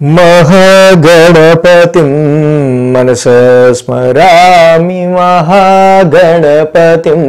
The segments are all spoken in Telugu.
महागणपतिं मनसा स्मरामि महागणपतिं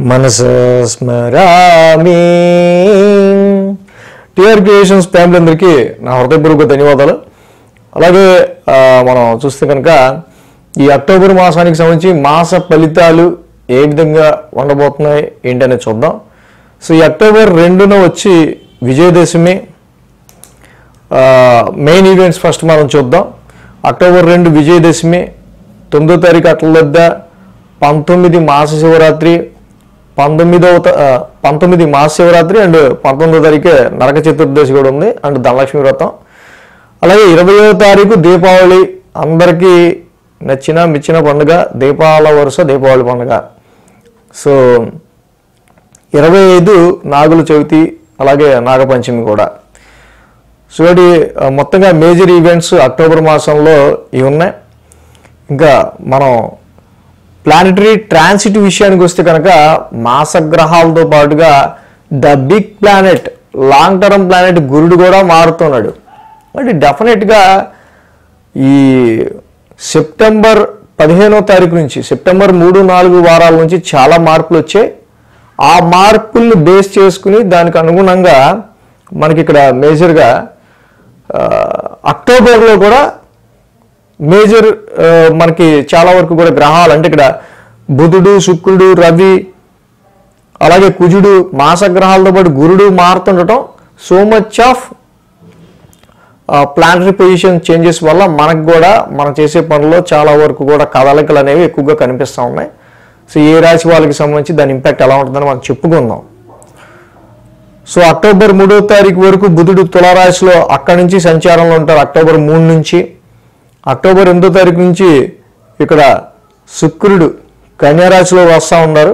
मनसा स्मरामि। టిఆర్ క్రియేషన్స్ ఫ్యామిలీ అందరికీ నా హృదయపూర్వక ధన్యవాదాలు. అలాగే మనం చూస్తే కనుక ఈ అక్టోబర్ మాసానికి సంబంధించి మాస ఫలితాలు ఏ విధంగా ఉండబోతున్నాయి ఏంటనేది చూద్దాం. సో ఈ అక్టోబర్ 2న వచ్చి విజయదశమి మెయిన్ ఈవెంట్స్ ఫస్ట్ మనం చూద్దాం. అక్టోబర్ 2 విజయదశమి, 9వ తారీఖు అట్లద్ద, 19 మాస శివరాత్రి, 19 మాస శివరాత్రి అండ్ 19వ తారీఖు నరక చతుర్దశి కూడా ఉంది అండ్ ధనలక్ష్మి వ్రతం. అలాగే 20వ తారీఖు దీపావళి, అందరికీ నచ్చిన మెచ్చిన పండుగ, దీపాల వరుస దీపావళి పండుగ. సో 25 నాగుల చవితి, అలాగే నాగపంచమి కూడా. సో ఇది మొత్తంగా మేజర్ ఈవెంట్స్ అక్టోబర్ మాసంలో ఇవి ఉన్నాయి. ఇంకా మనం ప్లానెటరీ ట్రాన్సిట్ విషయానికి వస్తే కనుక మాసగ్రహాలతో పాటుగా the big planet, long term planet గురుడు కూడా మారుతున్నాడు. అంటే డెఫినెట్గా ఈ సెప్టెంబర్ 15వ తారీఖు నుంచి సెప్టెంబర్ 3-4 వారాల నుంచి చాలా మార్పులు వచ్చాయి. ఆ మార్పుల్ని బేస్ చేసుకుని దానికి అనుగుణంగా మనకి ఇక్కడ మేజర్గా అక్టోబర్లో కూడా మేజర్ మనకి చాలా వరకు కూడా గ్రహాలు, అంటే ఇక్కడ బుధుడు, శుక్రుడు, రవి, అలాగే కుజుడు, మాసగ్రహాలతో పాటు గురుడు మారుతుండటం, so much of planetary position changes వల్ల మనకు కూడా మనం చేసే పనుల్లో చాలా వరకు కూడా కదలికలు అనేవి ఎక్కువగా కనిపిస్తూ ఉన్నాయి. సో ఏ రాశి వాళ్ళకి సంబంధించి దాని ఇంపాక్ట్ ఎలా ఉంటుందని మనం చెప్పుకుందాం. సో అక్టోబర్ 3వ తారీఖు వరకు బుధుడు తులారాశిలో అక్కడి నుంచి సంచారంలో ఉంటారు. అక్టోబర్ 3 నుంచి అక్టోబర్ 8వ తారీఖు నుంచి ఇక్కడ శుక్రుడు కన్యారాశిలో వస్తూ ఉన్నారు.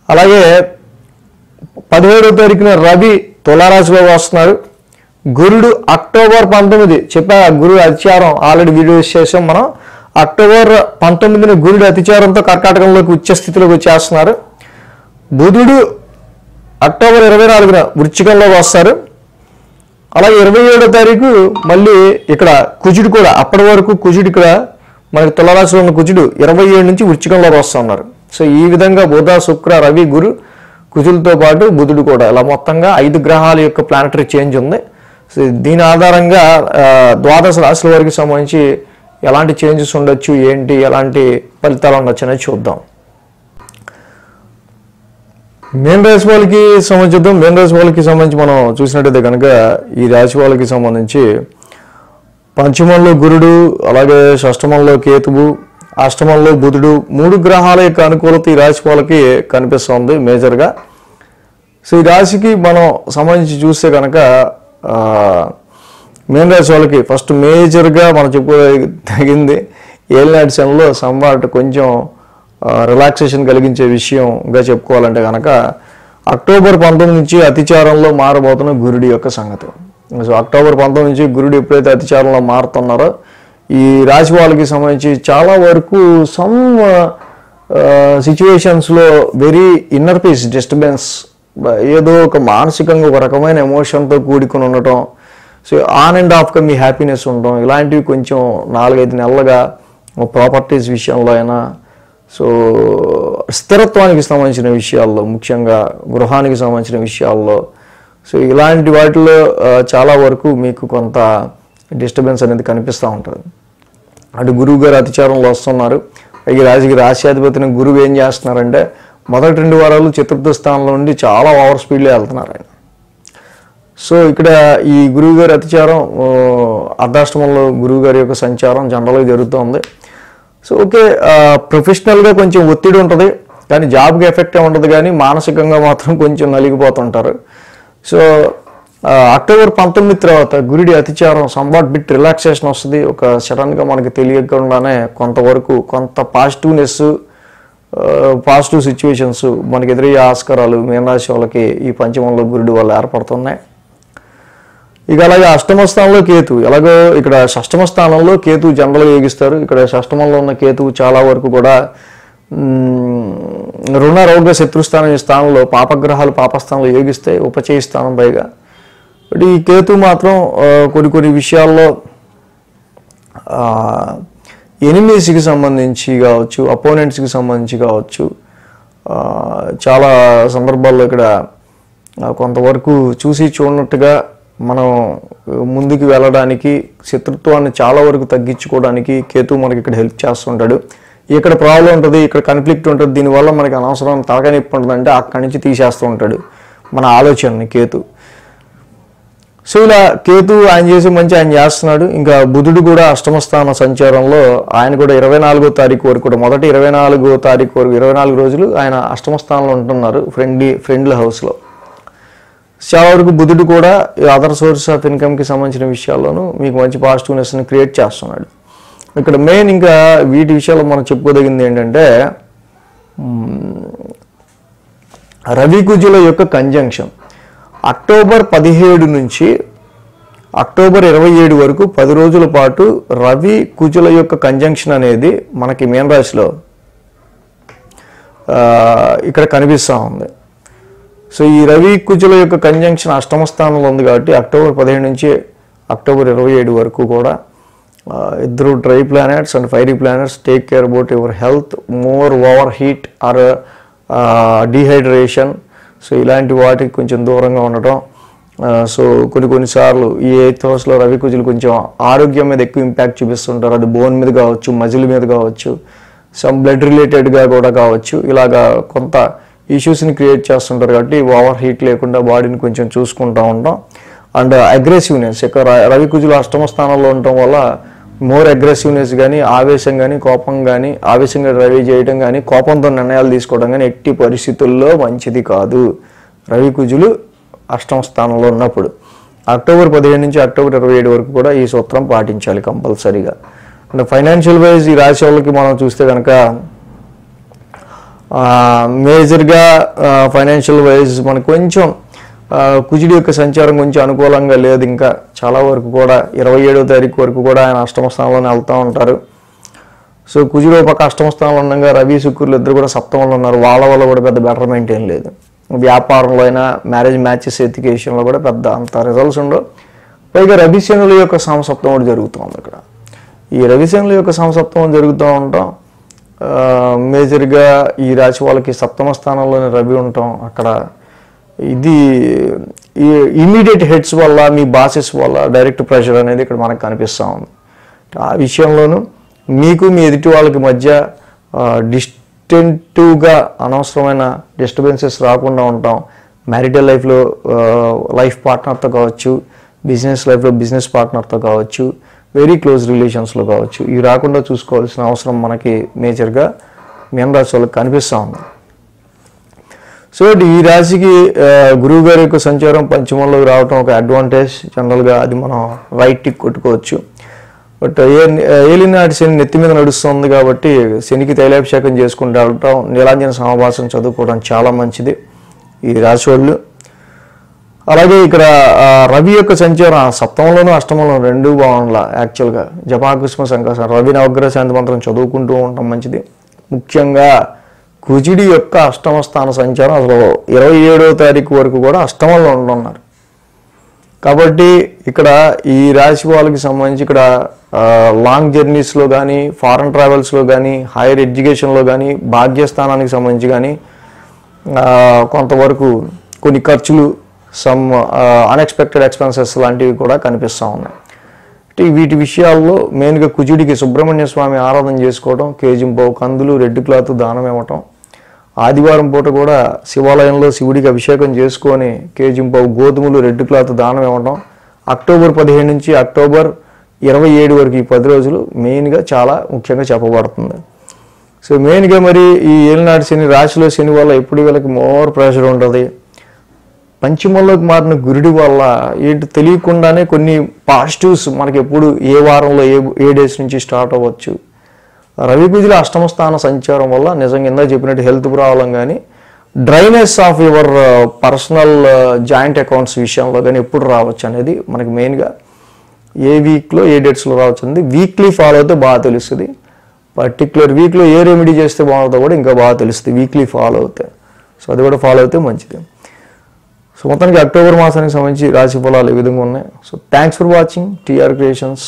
అలాగే 17వ తారీఖున రవి తులారాశిలో వస్తున్నారు. గురుడు అక్టోబర్ 19 చెప్పా, గురుడు అతిచారం ఆల్రెడీ వీడియోస్ చేసాం మనం. అక్టోబర్ 19న గురుడు అతిచారంతో కర్కాటకంలోకి ఉచ్చ స్థితిలోకి వచ్చేస్తున్నారు. బుధుడు అక్టోబర్ 24న వృశ్చికంలోకి వస్తారు. అలాగే 27వ తారీఖు మళ్ళీ ఇక్కడ కుజుడు కూడా, అప్పటి వరకు కుజుడు ఇక్కడ మనకి తులారాశిలో ఉన్న కుజుడు 27 నుంచి వృశ్చికంలోకి వస్తున్నారు. సో ఈ విధంగా బుధ, శుక్ర, రవి, గురు, కుజులతో పాటు బుధుడు కూడా, ఇలా మొత్తంగా 5 గ్రహాల యొక్క ప్లానటరీ చేంజ్ ఉంది. సో దీని ఆధారంగా ద్వాదశ రాశుల వరకు సంబంధించి ఎలాంటి చేంజెస్ ఉండొచ్చు, ఏంటి, ఎలాంటి ఫలితాలు ఉండొచ్చు అనేది చూద్దాం. మేన్ రాశి వాళ్ళకి సంబంధించిద్దాం. మేన్ రాశి వాళ్ళకి సంబంధించి మనం చూసినట్టయితే కనుక ఈ రాశి వాళ్ళకి సంబంధించి పంచమంలో గురుడు, అలాగే షష్టమంలో కేతువు, అష్టమంలో బుధుడు, 3 గ్రహాల యొక్క అనుకూలత ఈ రాశి వాళ్ళకి కనిపిస్తుంది మేజర్గా. సో ఈ రాశికి మనం సంబంధించి చూస్తే కనుక మేన్ రాశి వాళ్ళకి ఫస్ట్ మేజర్గా మనం చెప్పుకోదగింది ఏలినాటి శనిలో సంవాట్ కొంచెం రిలాక్సేషన్ కలిగించే విషయంగా చెప్పుకోవాలంటే కనుక అక్టోబర్ 19 నుంచి అతిచారంలో మారబోతున్న గురుడి యొక్క సంగతి. సో అక్టోబర్ 19 నుంచి గురుడు ఎప్పుడైతే అతిచారంలో మారుతున్నారో ఈ రాశి వాళ్ళకి సంబంధించి చాలా వరకు సమ్ సిచ్యువేషన్స్లో వెరీ ఇన్నర్ పీస్ డిస్టర్బెన్స్, ఏదో ఒక మానసికంగా ఒక రకమైన ఎమోషన్తో కూడుకుని ఉండటం, సో ఆన్ అండ్ ఆఫ్గా మీ హ్యాపీనెస్ ఉండటం, ఇలాంటివి కొంచెం 4-5 నెలలుగా ప్రాపర్టీస్ విషయంలో అయినా, సో స్థిరత్వానికి సంబంధించిన విషయాల్లో, ముఖ్యంగా గృహానికి సంబంధించిన విషయాల్లో, సో ఇలాంటి వాటిలో చాలా వరకు మీకు కొంత డిస్టర్బెన్స్ అనేది కనిపిస్తూ ఉంటుంది. అటు గురువు గారు అతిచారంలో వస్తున్నారు. ఈ రాశికి రాశ్యాధిపతిని గురువు ఏం చేస్తున్నారంటే మొదటి 2 వారాలు చతుర్థ స్థానంలో నుండి చాలా ఓవర్ స్పీడ్లో వెళ్తున్నారు ఆయన. సో ఇక్కడ ఈ గురువు గారి అతిచారం, అర్ధాష్టమంలో గురువు గారి యొక్క సంచారం జనరల్గా జరుగుతుంది. సో ఓకే, ప్రొఫెషనల్గా కొంచెం ఒత్తిడి ఉంటుంది కానీ జాబ్కి ఎఫెక్ట్ ఉంటుంది, కానీ మానసికంగా మాత్రం కొంచెం నలిగిపోతుంటారు. సో అక్టోబర్ 19 తర్వాత గురుడి అతిచారం సంవాట్ బిట్ రిలాక్సేషన్ వస్తుంది. ఒక సడన్గా మనకి తెలియకుండానే కొంతవరకు కొంత పాజిటివ్నెస్, పాజిటివ్ సిచ్యువేషన్స్ మనకి ఎదురయ్యే ఆస్కారాలు మీనరాశి వాళ్ళకి ఈ పంచమంలో గురుడి వల్ల ఏర్పడుతున్నాయి. ఇక అలాగే అష్టమ స్థానంలో కేతు, ఎలాగో ఇక్కడ షష్టమ స్థానంలో కేతు జనరల్గా యోగిస్తారు. ఇక్కడ షష్టమంలో ఉన్న కేతువు చాలా వరకు కూడా రుణ రోగ శత్రుస్థానం ఈ స్థానంలో పాపగ్రహాలు పాపస్థానంలో యోగిస్తాయి. ఉపచయ స్థానం పైగా బట్ ఈ కేతు మాత్రం కొన్ని విషయాల్లో ఎనిమీస్కి సంబంధించి కావచ్చు, అపోనెంట్స్కి సంబంధించి కావచ్చు, చాలా సందర్భాల్లో ఇక్కడ కొంతవరకు చూసి చూడనట్టుగా మనం ముందుకు వెళ్ళడానికి, శత్రుత్వాన్ని చాలా వరకు తగ్గించుకోవడానికి కేతు మనకి ఇక్కడ హెల్ప్ చేస్తుంటాడు. ఇక్కడ ప్రాబ్లం ఉంటుంది, ఇక్కడ కాన్ఫ్లిక్ట్ ఉంటుంది, దీనివల్ల మనకి అనవసరం తలకాయ నొప్పి ఉంటుంది అంటే అక్కడి నుంచి తీసేస్తూ ఉంటాడు మన ఆలోచనని కేతు. సో ఇలా కేతు ఆయన చేసే మంచి ఆయన చేస్తున్నాడు. ఇంకా బుధుడు కూడా అష్టమ స్థాన సంచారంలో ఆయన కూడా 24వ తారీఖు వరకు కూడా, మొదటి 24వ తారీఖు వరకు 24 రోజులు ఆయన అష్టమ స్థానంలో ఉంటున్నారు ఫ్రెండ్లీ హౌస్లో. చాలా వరకు బుధుడు కూడా అదర్ సోర్స్ ఆఫ్ ఇన్కమ్కి సంబంధించిన విషయాల్లోనూ మీకు మంచి పాజిటివ్నెస్ని క్రియేట్ చేస్తున్నాడు. ఇక్కడ మెయిన్ ఇంకా వీటి విషయాల్లో మనం చెప్పుకోదగింది ఏంటంటే రవి కుజుల యొక్క కంజంక్షన్ అక్టోబర్ 17 నుంచి అక్టోబర్ 27 వరకు 10 రోజుల పాటు రవి కుజుల యొక్క కంజంక్షన్ అనేది మనకి మీన రాశిలో ఇక్కడ కనిపిస్తూ ఉంది. సో ఈ రవి కుజుల యొక్క కంజంక్షన్ అష్టమ స్థానంలో ఉంది కాబట్టి అక్టోబర్ 17 నుంచి అక్టోబర్ 27 వరకు కూడా ఇద్దరు dry planets and fiery planets take care about your health, more over heat are dehydration. So ఇలాంటి వాటికి కొంచెం దూరంగా ఉండటం. సో కొన్నిసార్లు ఈ 8th హౌస్లో రవి కుజులు కొంచెం ఆరోగ్యం మీద ఎక్కువ ఇంపాక్ట్ చూపిస్తుంటారు. అది బోన్ మీద కావచ్చు, మజిల్ మీద కావచ్చు, సమ్ బ్లడ్ రిలేటెడ్గా కూడా కావచ్చు. ఇలాగా కొంత ఇష్యూస్ని క్రియేట్ చేస్తుంటారు కాబట్టి ఓవర్ హీట్ లేకుండా బాడీని కొంచెం చూసుకుంటూ ఉంటాం. అండ్ అగ్రెసివ్నెస్ ఇక్కడ రవి కుజులు అష్టమ స్థానంలో ఉండటం వల్ల మోర్ అగ్రెసివ్నెస్ కానీ, ఆవేశం కానీ, కోపం కానీ, ఆవేశంగా డ్రైవ్ చేయడం కానీ, కోపంతో నిర్ణయాలు తీసుకోవడం కానీ ఎట్టి పరిస్థితుల్లో మంచిది కాదు రవి కుజులు అష్టమ స్థానంలో ఉన్నప్పుడు. అక్టోబర్ 15 నుంచి అక్టోబర్ 27 వరకు కూడా ఈ సూత్రం పాటించాలి కంపల్సరీగా. అండ్ ఫైనాన్షియల్ వైజ్ ఈ రాశి వాళ్ళకి మనం చూస్తే కనుక మేజర్గా ఫైనాన్షియల్ వైజ్ మనకు కొంచెం కుజుడి యొక్క సంచారం కొంచెం అనుకూలంగా లేదు. ఇంకా చాలా వరకు కూడా 27వ తారీఖు వరకు కూడా ఆయన అష్టమ స్థానంలోనే వెళ్తూ ఉంటారు. సో కుజుడు ఒక అష్టమ స్థానంలో ఉండగా రవి శుక్రులు ఇద్దరు కూడా సప్తమంలో ఉన్నారు. వాళ్ళ వల్ల కూడా పెద్ద బెటర్మెంట్ ఏం లేదు. వ్యాపారంలో అయినా, మ్యారేజ్ మ్యాచెస్ ఎడ్యుకేషన్లో కూడా పెద్ద అంత రిజల్ట్స్ ఉండవు. పైగా రవిశనుల యొక్క సమసప్తం కూడా జరుగుతుంది ఇక్కడ. ఈ రవిశనుల యొక్క సమసప్తం జరుగుతూ ఉంటాం. మేజర్గా ఈ రాశి వాళ్ళకి సప్తమ స్థానంలోనే రవి ఉంటాం. అక్కడ ఇది ఇమీడియట్ హెడ్స్ వల్ల, మీ బాసెస్ వల్ల డైరెక్ట్ ప్రెషర్ అనేది ఇక్కడ మనకు కనిపిస్తూ ఉంది. ఆ విషయంలోనూ మీకు మీ ఎదుటి వాళ్ళకి మధ్య డిస్టెంటివ్గా అనవసరమైన డిస్టర్బెన్సెస్ రాకుండా ఉంటాం. మ్యారిటల్ లైఫ్లో లైఫ్ పార్ట్నర్తో కావచ్చు, బిజినెస్ లైఫ్లో బిజినెస్ పార్ట్నర్తో కావచ్చు, వెరీ క్లోజ్ రిలేషన్స్లో కావచ్చు, ఇవి రాకుండా చూసుకోవాల్సిన అవసరం మనకి మేజర్గా మీన రాశి వాళ్ళకి కనిపిస్తూ ఉంది. సో ఈ రాశికి గురువు గారి యొక్క సంచారం పంచమంలోకి రావటం ఒక అడ్వాంటేజ్. జనరల్గా అది మనం రైట్ టిక్ కొట్టుకోవచ్చు. బట్ ఏలినాటి శని నెత్తి మీద నడుస్తుంది కాబట్టి శనికి తైలాభిషేకం చేసుకుంటూ వెళ్ళటం, నీలాంజన సమాభాసం చదువుకోవడం చాలా మంచిది ఈ రాశి వాళ్ళు. అలాగే ఇక్కడ రవి యొక్క సంచారం సప్తమంలోనూ అష్టమంలో రెండూ బాగుండాల. యాక్చువల్గా జపాకుష్మ సంకాసం రవి నవగ్రహ శాంతి మంత్రం చదువుకుంటూ ఉండటం మంచిది. ముఖ్యంగా కుజుడి యొక్క అష్టమ స్థాన సంచారం అసలు 27వ తారీఖు వరకు కూడా అష్టమంలో ఉంటున్నారు కాబట్టి ఇక్కడ ఈ రాశి వాళ్ళకి సంబంధించి ఇక్కడ లాంగ్ జర్నీస్లో కానీ, ఫారెన్ ట్రావెల్స్లో కానీ, హైయర్ ఎడ్యుకేషన్లో కానీ, భాగ్యస్థానానికి సంబంధించి కానీ కొంతవరకు కొన్ని ఖర్చులు, సమ్ అన్ఎక్స్పెక్టెడ్ ఎక్స్పెన్సెస్ లాంటివి కూడా కనిపిస్తూ ఉన్నాయి. వీటి విషయాల్లో మెయిన్గా కుజుడికి సుబ్రహ్మణ్య స్వామి ఆరాధన చేసుకోవడం, కేజింపావు కందులు, రెడ్ క్లాత్ దానం ఇవ్వటం, ఆదివారం పూట కూడా శివాలయంలో శివుడికి అభిషేకం చేసుకొని కేజింపావు గోధుమలు, రెడ్ క్లాత్ దానం ఇవ్వటం, అక్టోబర్ 15 నుంచి అక్టోబర్ 27 వరకు ఈ 10 రోజులు మెయిన్గా చాలా ముఖ్యంగా చెప్పబడుతుంది. సో మెయిన్గా మరి ఈ ఏలినాటి శని రాశిలో శని వల్ల ఎప్పుడు వీళ్ళకి మోర్ ప్రెషర్ ఉంటుంది. పంచమంలోకి మారిన గురుడి వల్ల ఏంటి తెలియకుండానే కొన్ని పాజిటివ్స్ మనకి ఎప్పుడు ఏ వారంలో ఏ డేస్ నుంచి స్టార్ట్ అవ్వచ్చు. రవి కుజుల అష్టమ స్థాన సంచారం వల్ల నిజంగా ఇందా చెప్పినట్టు హెల్త్ ప్రాబ్లం కానీ, dryness of your personal joint accounts విషయంలో కానీ ఎప్పుడు రావచ్చు అనేది మనకి మెయిన్గా ఏ వీక్లో ఏ డేట్స్లో రావచ్చు అనేది వీక్లీ ఫాలో అయితే బాగా తెలుస్తుంది. పర్టిక్యులర్ వీక్లో ఏ రెమెడీ చేస్తే బాగుంటుందో కూడా ఇంకా బాగా తెలుస్తుంది వీక్లీ ఫాలో అవుతాయి. సో అది కూడా ఫాలో అయితే మంచిది. సో మొత్తానికి అక్టోబర్ మాసానికి సంబంధించి రాశి ఫలాలు ఈ విధంగా ఉన్నాయి. So thanks for watching TR creations.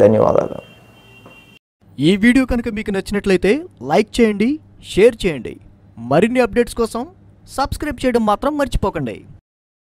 ధన్యవాదాలు. ఈ వీడియో కనుక మీకు నచ్చినట్లయితే లైక్ చేయండి, షేర్ చేయండి. మరిన్ని అప్డేట్స్ కోసం సబ్స్క్రైబ్ చేయడం మాత్రం మర్చిపోకండి.